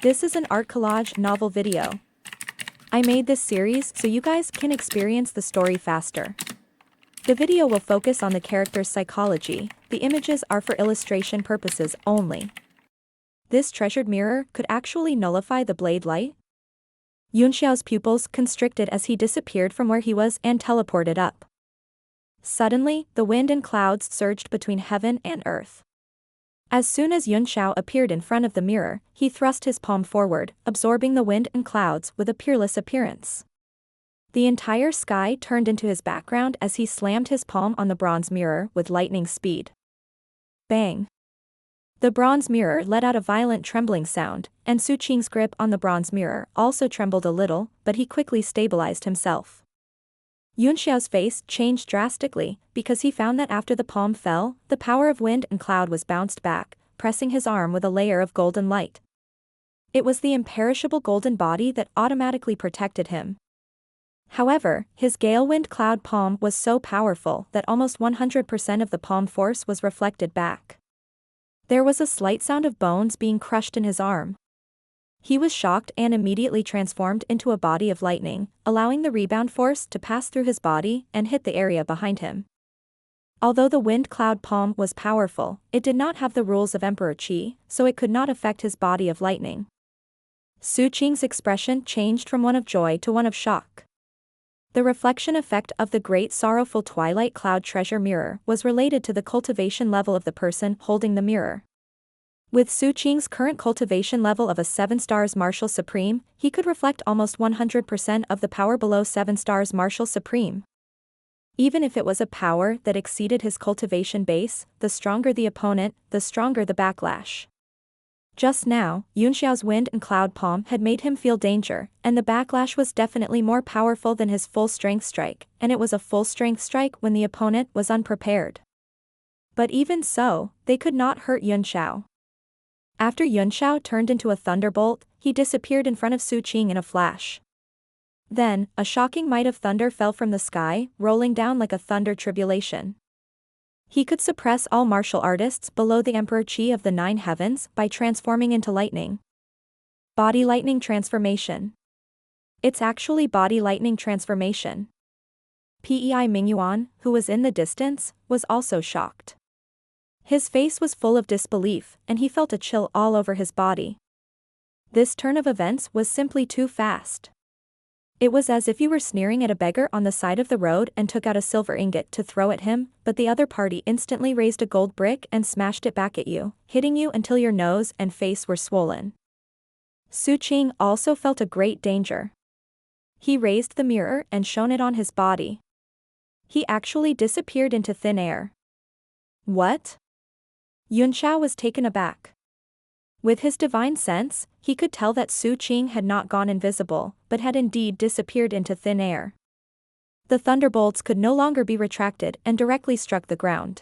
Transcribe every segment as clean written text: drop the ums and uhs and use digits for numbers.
This is an art collage novel video. I made this series so you guys can experience the story faster. The video will focus on the character's psychology, the images are for illustration purposes only. This treasured mirror could actually nullify the blade light. Yunxiao's pupils constricted as he disappeared from where he was and teleported up. Suddenly, the wind and clouds surged between heaven and earth. As soon as Yunxiao appeared in front of the mirror, he thrust his palm forward, absorbing the wind and clouds with a peerless appearance. The entire sky turned into his background as he slammed his palm on the bronze mirror with lightning speed. Bang! The bronze mirror let out a violent trembling sound, and Su Qing's grip on the bronze mirror also trembled a little, but he quickly stabilized himself. Yunxiao's face changed drastically, because he found that after the palm fell, the power of wind and cloud was bounced back, pressing his arm with a layer of golden light. It was the imperishable golden body that automatically protected him. However, his gale wind cloud palm was so powerful that almost 100% of the palm force was reflected back. There was a slight sound of bones being crushed in his arm. He was shocked and immediately transformed into a body of lightning, allowing the rebound force to pass through his body and hit the area behind him. Although the wind cloud palm was powerful, it did not have the rules of Emperor Qi, so it could not affect his body of lightning. Su Qing's expression changed from one of joy to one of shock. The reflection effect of the great sorrowful Twilight cloud treasure mirror was related to the cultivation level of the person holding the mirror. With Su Qing's current cultivation level of a 7 stars Martial Supreme, he could reflect almost 100% of the power below 7 stars Martial Supreme. Even if it was a power that exceeded his cultivation base, the stronger the opponent, the stronger the backlash. Just now, Yunxiao's wind and cloud palm had made him feel danger, and the backlash was definitely more powerful than his full-strength strike, and it was a full-strength strike when the opponent was unprepared. But even so, they could not hurt Yunxiao. After Yunxiao turned into a thunderbolt, he disappeared in front of Su Qing in a flash. Then, a shocking might of thunder fell from the sky, rolling down like a thunder tribulation. He could suppress all martial artists below the Emperor Qi of the 9 heavens by transforming into lightning. Body lightning transformation. It's actually body lightning transformation. Pei Mingyuan, who was in the distance, was also shocked. His face was full of disbelief, and he felt a chill all over his body. This turn of events was simply too fast. It was as if you were sneering at a beggar on the side of the road and took out a silver ingot to throw at him, but the other party instantly raised a gold brick and smashed it back at you, hitting you until your nose and face were swollen. Su Qing also felt a great danger. He raised the mirror and shone it on his body. He actually disappeared into thin air. What? Yunxiao was taken aback. With his divine sense, he could tell that Su Qing had not gone invisible, but had indeed disappeared into thin air. The thunderbolts could no longer be retracted and directly struck the ground.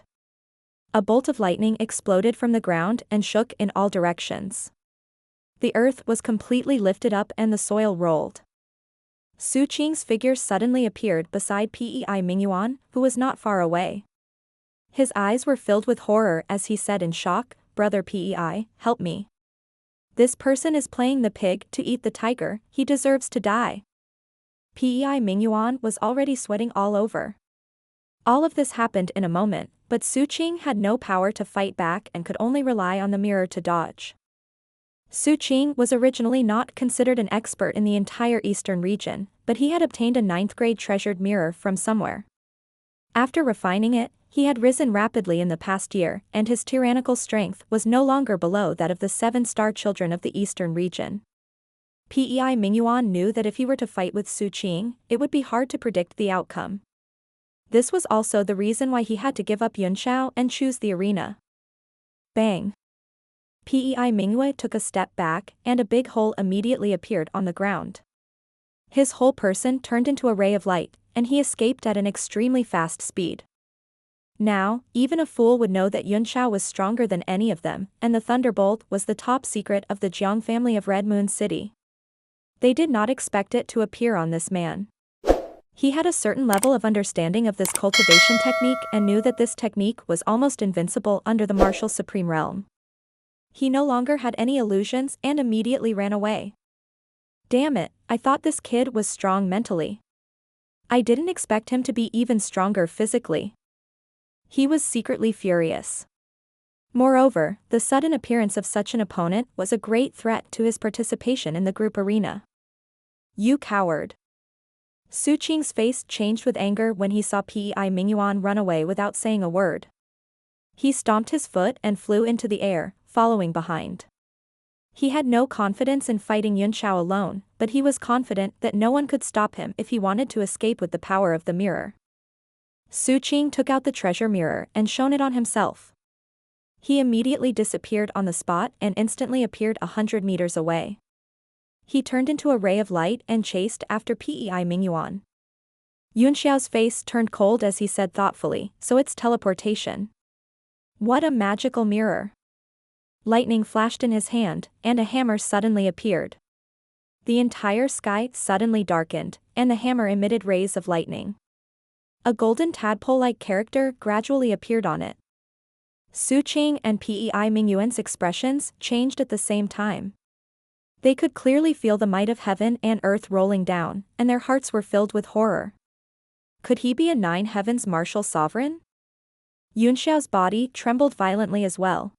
A bolt of lightning exploded from the ground and shook in all directions. The earth was completely lifted up and the soil rolled. Su Qing's figure suddenly appeared beside Pei Mingyuan, who was not far away. His eyes were filled with horror as he said in shock, "Brother Pei, help me. This person is playing the pig to eat the tiger, he deserves to die." Pei Mingyuan was already sweating all over. All of this happened in a moment, but Su Qing had no power to fight back and could only rely on the mirror to dodge. Su Qing was originally not considered an expert in the entire eastern region, but he had obtained a 9th grade treasured mirror from somewhere. After refining it, he had risen rapidly in the past year, and his tyrannical strength was no longer below that of the 7-star children of the eastern region. Pei Mingyuan knew that if he were to fight with Su Qing, it would be hard to predict the outcome. This was also the reason why he had to give up Yunxiao and choose the arena. Bang! Pei Mingyue took a step back, and a big hole immediately appeared on the ground. His whole person turned into a ray of light, and he escaped at an extremely fast speed. Now, even a fool would know that Yunxiao was stronger than any of them, and the thunderbolt was the top secret of the Jiang family of Red Moon City. They did not expect it to appear on this man. He had a certain level of understanding of this cultivation technique and knew that this technique was almost invincible under the martial supreme realm. He no longer had any illusions and immediately ran away. Damn it, I thought this kid was strong mentally. I didn't expect him to be even stronger physically. He was secretly furious. Moreover, the sudden appearance of such an opponent was a great threat to his participation in the group arena. You coward. Su Qing's face changed with anger when he saw Pei Mingyuan run away without saying a word. He stomped his foot and flew into the air, following behind. He had no confidence in fighting Yunxiao alone, but he was confident that no one could stop him if he wanted to escape with the power of the mirror. Su Qing took out the treasure mirror and shone it on himself. He immediately disappeared on the spot and instantly appeared 100 meters away. He turned into a ray of light and chased after Pei Mingyuan. Yunxiao's face turned cold as he said thoughtfully, so it's teleportation. What a magical mirror. Lightning flashed in his hand, and a hammer suddenly appeared. The entire sky suddenly darkened, and the hammer emitted rays of lightning. A golden tadpole-like character gradually appeared on it. Su Qing and Pei Mingyuan's expressions changed at the same time. They could clearly feel the might of heaven and earth rolling down, and their hearts were filled with horror. Could he be a nine heavens martial sovereign? Yunxiao's body trembled violently as well.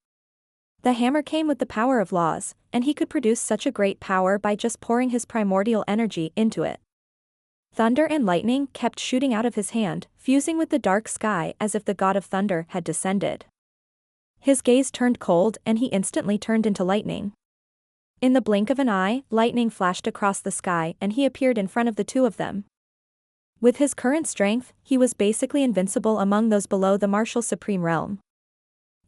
The hammer came with the power of laws, and he could produce such a great power by just pouring his primordial energy into it. Thunder and lightning kept shooting out of his hand, fusing with the dark sky as if the god of thunder had descended. His gaze turned cold and he instantly turned into lightning. In the blink of an eye, lightning flashed across the sky and he appeared in front of the two of them. With his current strength, he was basically invincible among those below the martial supreme realm.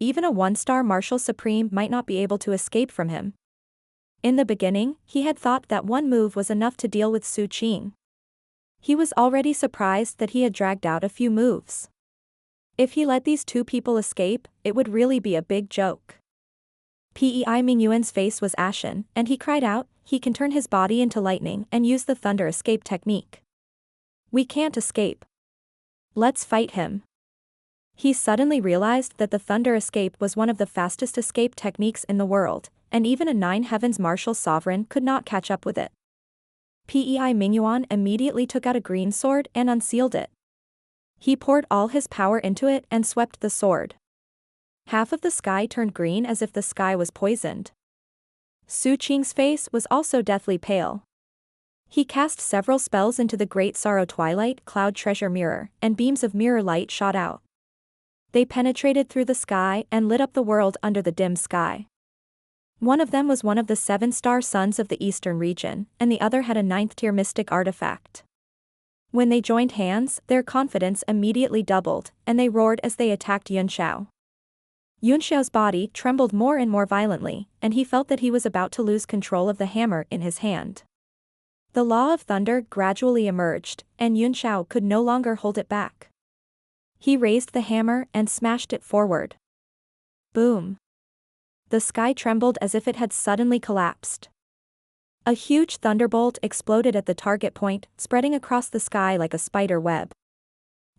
Even a one-star martial supreme might not be able to escape from him. In the beginning, he had thought that one move was enough to deal with Su Qing. He was already surprised that he had dragged out a few moves. If he let these two people escape, it would really be a big joke. Pei Mingyuan's face was ashen, and he cried out, he can turn his body into lightning and use the thunder escape technique. We can't escape. Let's fight him. He suddenly realized that the thunder escape was one of the fastest escape techniques in the world, and even a nine heavens martial sovereign could not catch up with it. Pei Mingyuan immediately took out a green sword and unsealed it. He poured all his power into it and swept the sword. Half of the sky turned green as if the sky was poisoned. Su Qing's face was also deathly pale. He cast several spells into the Great Sorrow Twilight Cloud Treasure Mirror, and beams of mirror light shot out. They penetrated through the sky and lit up the world under the dim sky. One of them was one of the 7-star suns of the eastern region, and the other had a 9th-tier mystic artifact. When they joined hands, their confidence immediately doubled, and they roared as they attacked Yunxiao. Yunxiao's body trembled more and more violently, and he felt that he was about to lose control of the hammer in his hand. The law of thunder gradually emerged, and Yunxiao could no longer hold it back. He raised the hammer and smashed it forward. Boom! The sky trembled as if it had suddenly collapsed. A huge thunderbolt exploded at the target point, spreading across the sky like a spider web.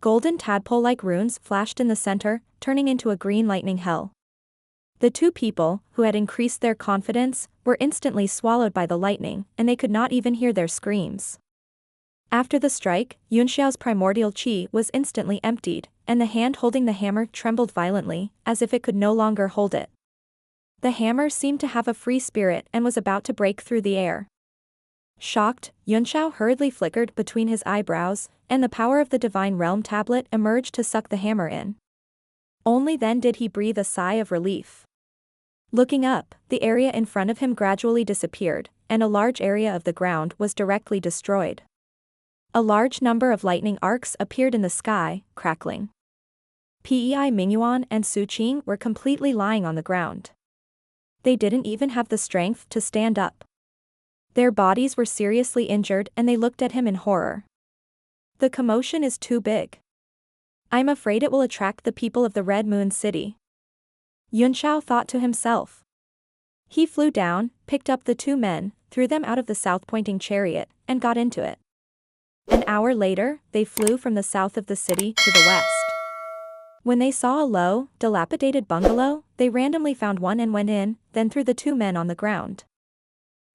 Golden tadpole-like runes flashed in the center, turning into a green lightning hell. The two people, who had increased their confidence, were instantly swallowed by the lightning, and they could not even hear their screams. After the strike, Yunxiao's primordial qi was instantly emptied, and the hand holding the hammer trembled violently, as if it could no longer hold it. The hammer seemed to have a free spirit and was about to break through the air. Shocked, Yunxiao hurriedly flickered between his eyebrows, and the power of the Divine Realm tablet emerged to suck the hammer in. Only then did he breathe a sigh of relief. Looking up, the area in front of him gradually disappeared, and a large area of the ground was directly destroyed. A large number of lightning arcs appeared in the sky, crackling. Pei Mingyuan and Su Qing were completely lying on the ground. They didn't even have the strength to stand up. Their bodies were seriously injured and they looked at him in horror. The commotion is too big. I'm afraid it will attract the people of the Red Moon City. Yunxiao thought to himself. He flew down, picked up the two men, threw them out of the south-pointing chariot, and got into it. An hour later, they flew from the south of the city to the west. When they saw a low, dilapidated bungalow, they randomly found one and went in, then threw the two men on the ground.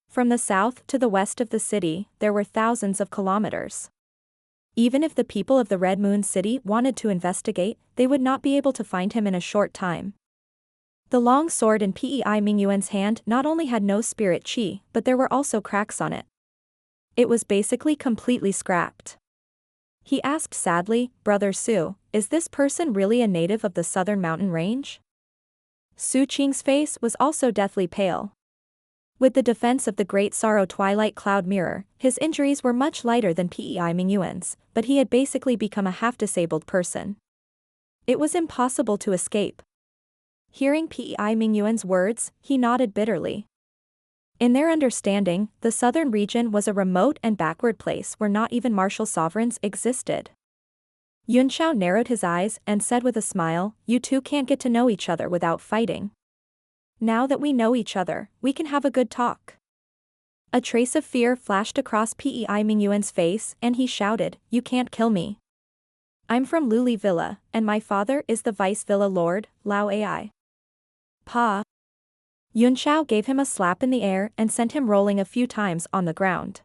From the south to the west of the city, there were thousands of kilometers. Even if the people of the Red Moon City wanted to investigate, they would not be able to find him in a short time. The long sword in Pei Mingyuan's hand not only had no spirit chi, but there were also cracks on it. It was basically completely scrapped. He asked sadly, "Brother Su, is this person really a native of the southern mountain range?" Su Qing's face was also deathly pale. With the defense of the Great Sorrow Twilight Cloud Mirror, his injuries were much lighter than Pei Mingyuan's, but he had basically become a half-disabled person. It was impossible to escape. Hearing Pei Mingyuan's words, he nodded bitterly. In their understanding, the southern region was a remote and backward place where not even martial sovereigns existed. Yunxiao narrowed his eyes and said with a smile, "You two can't get to know each other without fighting. Now that we know each other, we can have a good talk." A trace of fear flashed across Pei Mingyuan's face and he shouted, "You can't kill me. I'm from Luli Villa, and my father is the Vice Villa Lord, Lao Ai. Pa." Yunxiao gave him a slap in the air and sent him rolling a few times on the ground.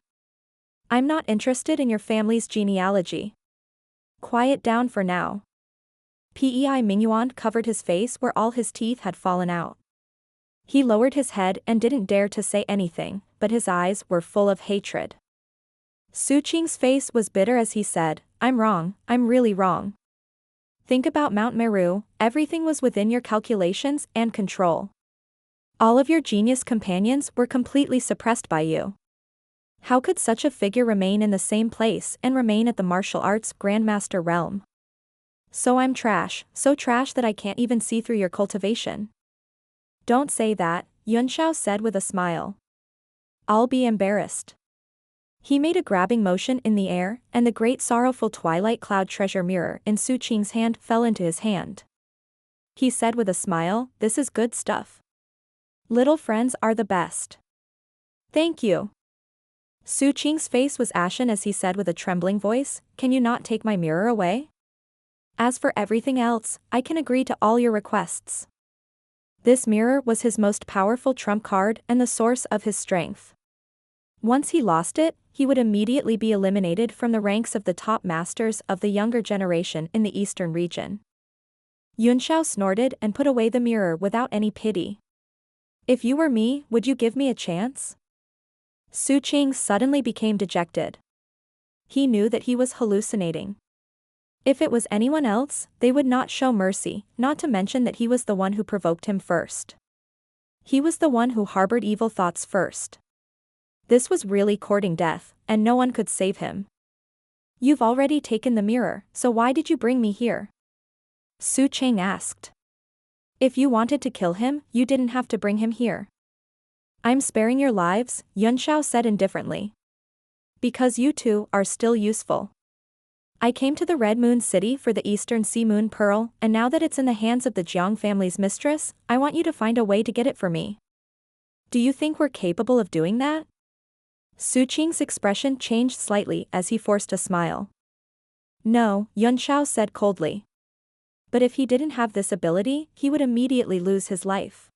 "I'm not interested in your family's genealogy. Quiet down for now." Pei Mingyuan covered his face where all his teeth had fallen out. He lowered his head and didn't dare to say anything, but his eyes were full of hatred. Su Qing's face was bitter as he said, "I'm wrong, I'm really wrong. Think about Mount Meru, everything was within your calculations and control. All of your genius companions were completely suppressed by you. How could such a figure remain in the same place and remain at the martial arts grandmaster realm? So I'm trash, so trash that I can't even see through your cultivation." "Don't say that," Yunxiao said with a smile. "I'll be embarrassed." He made a grabbing motion in the air, and the great sorrowful twilight cloud treasure mirror in Su Qing's hand fell into his hand. He said with a smile, "This is good stuff. Little friends are the best." "Thank you." Su Qing's face was ashen as he said with a trembling voice, "Can you not take my mirror away? As for everything else, I can agree to all your requests." This mirror was his most powerful trump card and the source of his strength. Once he lost it, he would immediately be eliminated from the ranks of the top masters of the younger generation in the eastern region. Yunxiao snorted and put away the mirror without any pity. "If you were me, would you give me a chance?" Su Qing suddenly became dejected. He knew that he was hallucinating. If it was anyone else, they would not show mercy, not to mention that he was the one who provoked him first. He was the one who harbored evil thoughts first. This was really courting death, and no one could save him. "You've already taken the mirror, so why did you bring me here?" Su Qing asked. "If you wanted to kill him, you didn't have to bring him here." "I'm sparing your lives," Yunxiao said indifferently. "Because you two are still useful. I came to the Red Moon City for the Eastern Sea Moon Pearl, and now that it's in the hands of the Jiang family's mistress, I want you to find a way to get it for me. Do you think we're capable of doing that?" Su Qing's expression changed slightly as he forced a smile. "No," Yunxiao said coldly. "But if he didn't have this ability, he would immediately lose his life.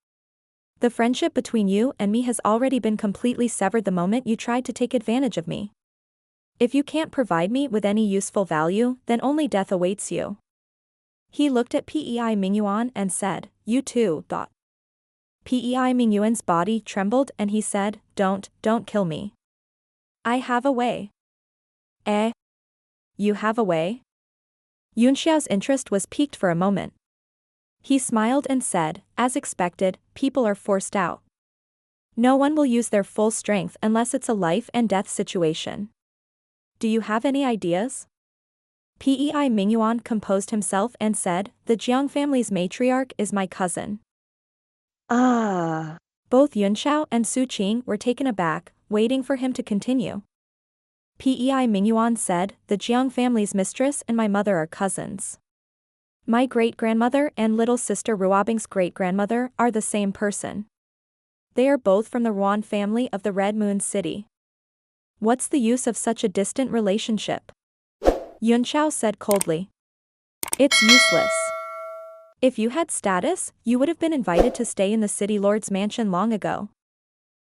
The friendship between you and me has already been completely severed the moment you tried to take advantage of me. If you can't provide me with any useful value, then only death awaits you." He looked at Pei Mingyuan and said, "You too, thought." Pei Mingyuan's body trembled and he said, Don't kill me. I have a way." "Eh? You have a way?" Yunxiao's interest was piqued for a moment. He smiled and said, "As expected, people are forced out. No one will use their full strength unless it's a life and death situation. Do you have any ideas?" Pei Mingyuan composed himself and said, "The Jiang family's matriarch is my cousin." Ah. Both Yunxiao and Su Qing were taken aback, waiting for him to continue. Pei Mingyuan said, "The Jiang family's mistress and my mother are cousins. My great-grandmother and little sister Ruobing's great-grandmother are the same person. They are both from the Ruan family of the Red Moon City. What's the use of such a distant relationship?" Yunxiao said coldly. "It's useless. If you had status, you would have been invited to stay in the city lord's mansion long ago.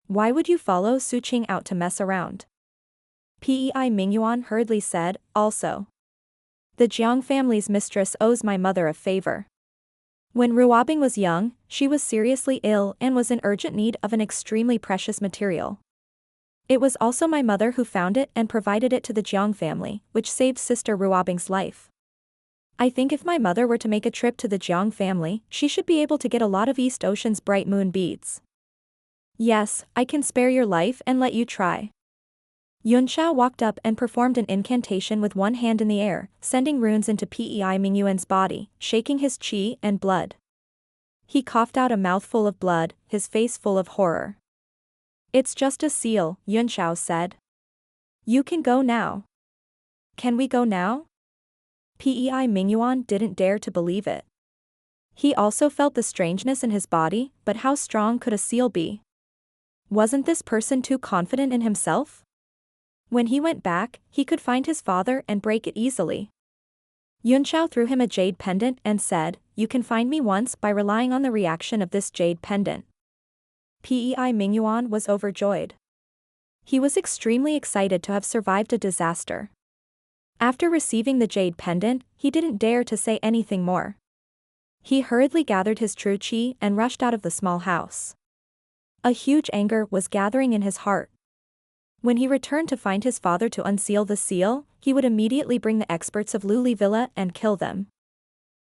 Why would you follow Su Qing out to mess around? Pei Mingyuan hurriedly said, also. The Jiang family's mistress owes my mother a favor. When Ruobing was young, she was seriously ill and was in urgent need of an extremely precious material. It was also my mother who found it and provided it to the Jiang family, which saved sister Ruobing's life. I think if my mother were to make a trip to the Jiang family, she should be able to get a lot of East Ocean's bright moon beads. Yes, I can spare your life and let you try. Yunxiao walked up and performed an incantation with one hand in the air, sending runes into Pei Mingyuan's body, shaking his qi and blood. He coughed out a mouthful of blood, his face full of horror. It's just a seal, Yunxiao said. You can go now. Can we go now? Pei Mingyuan didn't dare to believe it. He also felt the strangeness in his body, but how strong could a seal be? Wasn't this person too confident in himself? When he went back, he could find his father and break it easily. Yunxiao threw him a jade pendant and said, you can find me once by relying on the reaction of this jade pendant. Pei Mingyuan was overjoyed. He was extremely excited to have survived a disaster. After receiving the jade pendant, he didn't dare to say anything more. He hurriedly gathered his true qi and rushed out of the small house. A huge anger was gathering in his heart. When he returned to find his father to unseal the seal, he would immediately bring the experts of Luli Villa and kill them.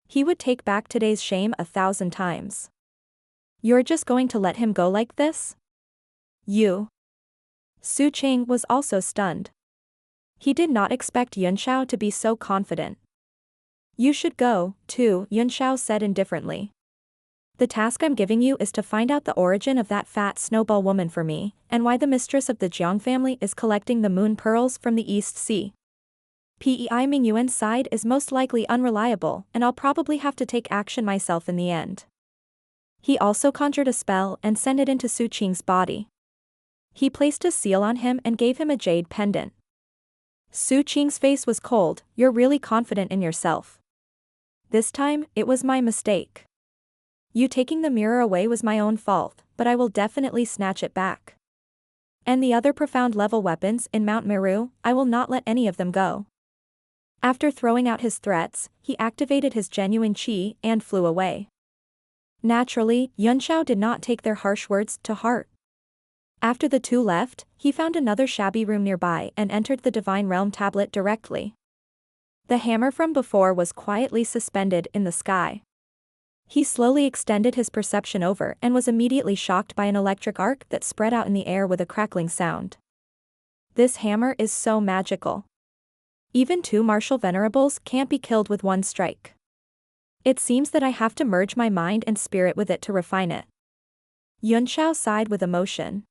He would take back today's shame 1,000 times. You're just going to let him go like this? You. Su Qing was also stunned. He did not expect Yunxiao to be so confident. You should go, too, Yunxiao said indifferently. The task I'm giving you is to find out the origin of that fat snowball woman for me, and why the mistress of the Jiang family is collecting the moon pearls from the East Sea. Pei Mingyuan's side is most likely unreliable, and I'll probably have to take action myself in the end. He also conjured a spell and sent it into Su Qing's body. He placed a seal on him and gave him a jade pendant. Su Qing's face was cold. You're really confident in yourself. This time, it was my mistake. You taking the mirror away was my own fault, but I will definitely snatch it back. And the other profound level weapons in Mount Meru, I will not let any of them go. After throwing out his threats, he activated his genuine qi and flew away. Naturally, Yunxiao did not take their harsh words to heart. After the two left, he found another shabby room nearby and entered the Divine Realm tablet directly. The hammer from before was quietly suspended in the sky. He slowly extended his perception over and was immediately shocked by an electric arc that spread out in the air with a crackling sound. This hammer is so magical. Even two martial venerables can't be killed with one strike. It seems that I have to merge my mind and spirit with it to refine it. Yunxiao sighed with emotion.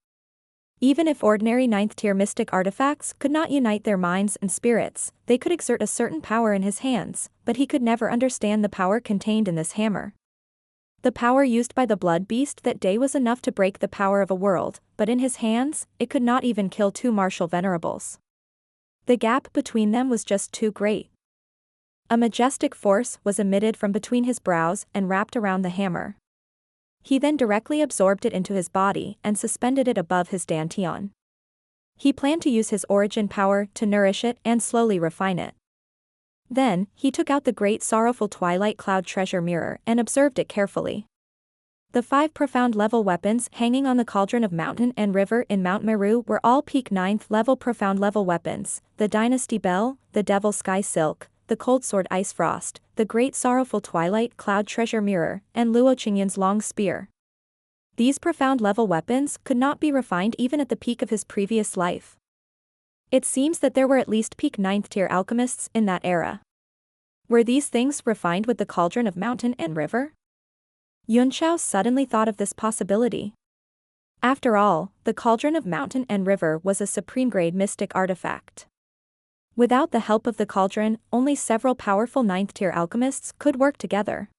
Even if ordinary 9th-tier mystic artifacts could not unite their minds and spirits, they could exert a certain power in his hands, but he could never understand the power contained in this hammer. The power used by the blood beast that day was enough to break the power of a world, but in his hands, it could not even kill two martial venerables. The gap between them was just too great. A majestic force was emitted from between his brows and wrapped around the hammer. He then directly absorbed it into his body and suspended it above his dantian. He planned to use his origin power to nourish it and slowly refine it. Then, he took out the great sorrowful Twilight cloud treasure mirror and observed it carefully. The 5 profound level weapons hanging on the cauldron of mountain and river in Mount Meru were all peak 9th level profound level weapons: the Dynasty Bell, the Devil Sky Silk, the Cold Sword Ice Frost, the great sorrowful Twilight cloud treasure mirror, and Luo Qingyan's long spear. These profound level weapons could not be refined even at the peak of his previous life. It seems that there were at least peak 9th tier alchemists in that era. Were these things refined with the cauldron of mountain and river? Yunxiao suddenly thought of this possibility. After all, the cauldron of mountain and river was a supreme-grade mystic artifact. Without the help of the cauldron, only several powerful 9th tier alchemists could work together.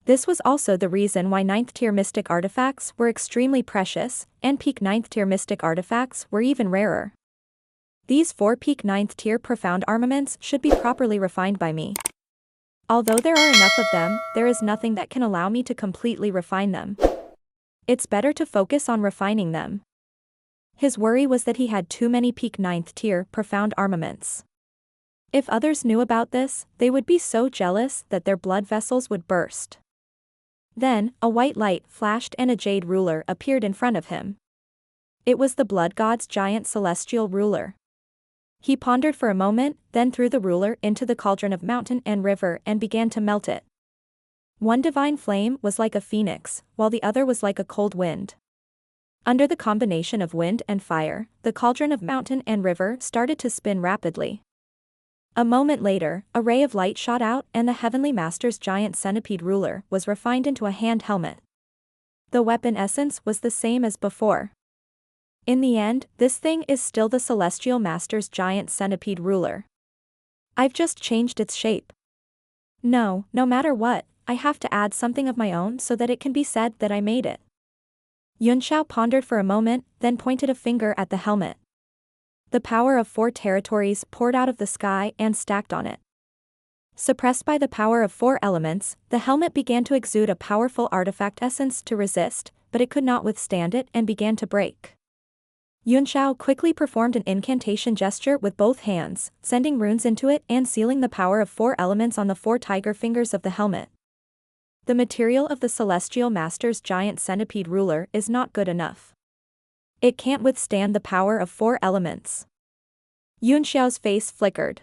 This was also the reason why 9th tier mystic artifacts were extremely precious, and peak 9th tier mystic artifacts were even rarer. These 4 peak 9th tier profound armaments should be properly refined by me. Although there are enough of them, there is nothing that can allow me to completely refine them. It's better to focus on refining them. His worry was that he had too many peak 9th tier profound armaments. If others knew about this, they would be so jealous that their blood vessels would burst. Then, a white light flashed and a jade ruler appeared in front of him. It was the blood god's giant celestial ruler. He pondered for a moment, then threw the ruler into the cauldron of mountain and river and began to melt it. One divine flame was like a phoenix, while the other was like a cold wind. Under the combination of wind and fire, the cauldron of mountain and river started to spin rapidly. A moment later, a ray of light shot out and the Heavenly Master's giant centipede ruler was refined into a hand helmet. The weapon essence was the same as before. In the end, this thing is still the Celestial Master's giant centipede ruler. I've just changed its shape. No matter what, I have to add something of my own so that it can be said that I made it. Yunxiao pondered for a moment, then pointed a finger at the helmet. The power of 4 territories poured out of the sky and stacked on it. Suppressed by the power of 4 elements, the helmet began to exude a powerful artifact essence to resist, but it could not withstand it and began to break. Yunxiao quickly performed an incantation gesture with both hands, sending runes into it and sealing the power of 4 elements on the 4 tiger fingers of the helmet. The material of the Celestial Master's giant centipede ruler is not good enough. It can't withstand the power of 4 elements. Yunxiao's face flickered.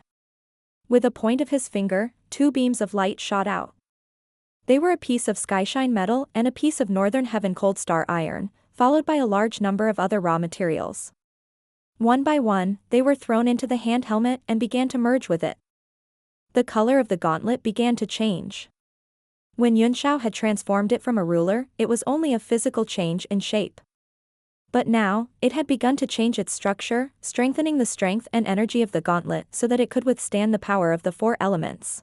With a point of his finger, 2 beams of light shot out. They were a piece of skyshine metal and a piece of northern heaven cold star iron, followed by a large number of other raw materials. One by one, they were thrown into the hand helmet and began to merge with it. The color of the gauntlet began to change. When Yunxiao had transformed it from a ruler, it was only a physical change in shape. But now, it had begun to change its structure, strengthening the strength and energy of the gauntlet so that it could withstand the power of the 4 elements.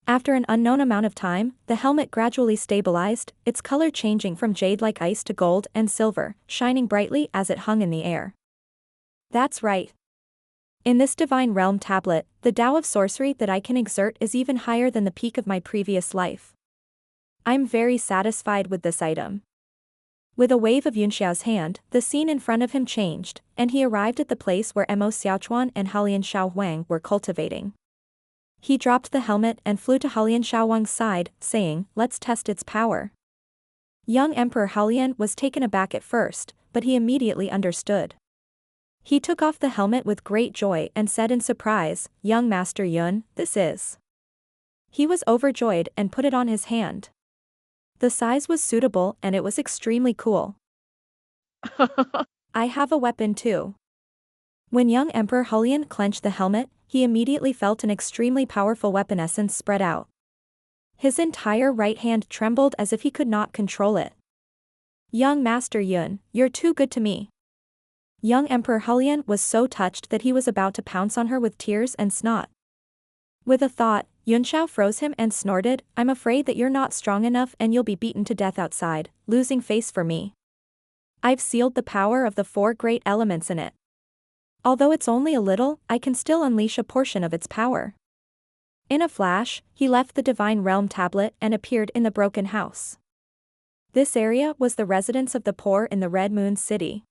After an unknown amount of time, the helmet gradually stabilized, its color changing from jade like ice to gold and silver, shining brightly as it hung in the air. That's right. In this divine realm tablet, the Tao of sorcery that I can exert is even higher than the peak of my previous life. I'm very satisfied with this item. With a wave of Yunxiao's hand, the scene in front of him changed, and he arrived at the place where Mo Xiaochuan and Halian Xiaohuang were cultivating. He dropped the helmet and flew to Halian Xiaohuang's side, saying, "Let's test its power." Young Emperor Halian was taken aback at first, but he immediately understood. He took off the helmet with great joy and said in surprise, "Young Master Yun, this is." He was overjoyed and put it on his hand. The size was suitable and it was extremely cool. I have a weapon too. When young Emperor Hulian clenched the helmet, he immediately felt an extremely powerful weapon essence spread out. His entire right hand trembled as if he could not control it. Young Master Yun, you're too good to me. Young Emperor Hulian was so touched that he was about to pounce on her with tears and snot. With a thought, Yunxiao froze him and snorted, "I'm afraid that you're not strong enough and you'll be beaten to death outside, losing face for me. I've sealed the power of the 4 great elements in it. Although it's only a little, I can still unleash a portion of its power." In a flash, he left the Divine Realm tablet and appeared in the broken house. This area was the residence of the poor in the Red Moon City.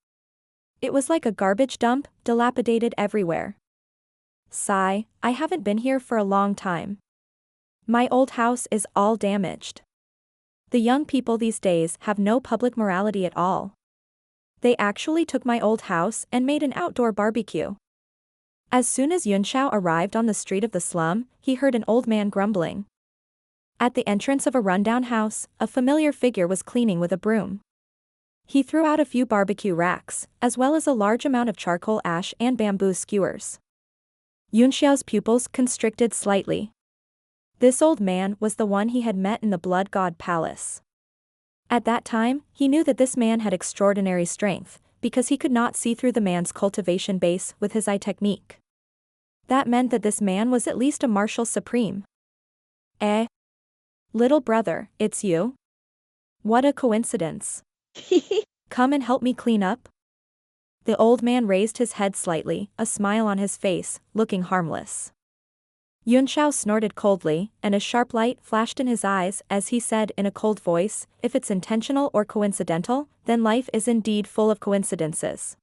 It was like a garbage dump, dilapidated everywhere. Sigh, I haven't been here for a long time. My old house is all damaged. The young people these days have no public morality at all. They actually took my old house and made an outdoor barbecue. As soon as Yunxiao arrived on the street of the slum, he heard an old man grumbling. At the entrance of a rundown house, a familiar figure was cleaning with a broom. He threw out a few barbecue racks, as well as a large amount of charcoal ash and bamboo skewers. Yunxiao's pupils constricted slightly. This old man was the one he had met in the Blood God Palace. At that time, he knew that this man had extraordinary strength, because he could not see through the man's cultivation base with his eye technique. That meant that this man was at least a martial supreme. Eh? Little brother, it's you? What a coincidence. Come and help me clean up? The old man raised his head slightly, a smile on his face, looking harmless. Yunxiao snorted coldly, and a sharp light flashed in his eyes as he said in a cold voice, if it's intentional or coincidental, then life is indeed full of coincidences.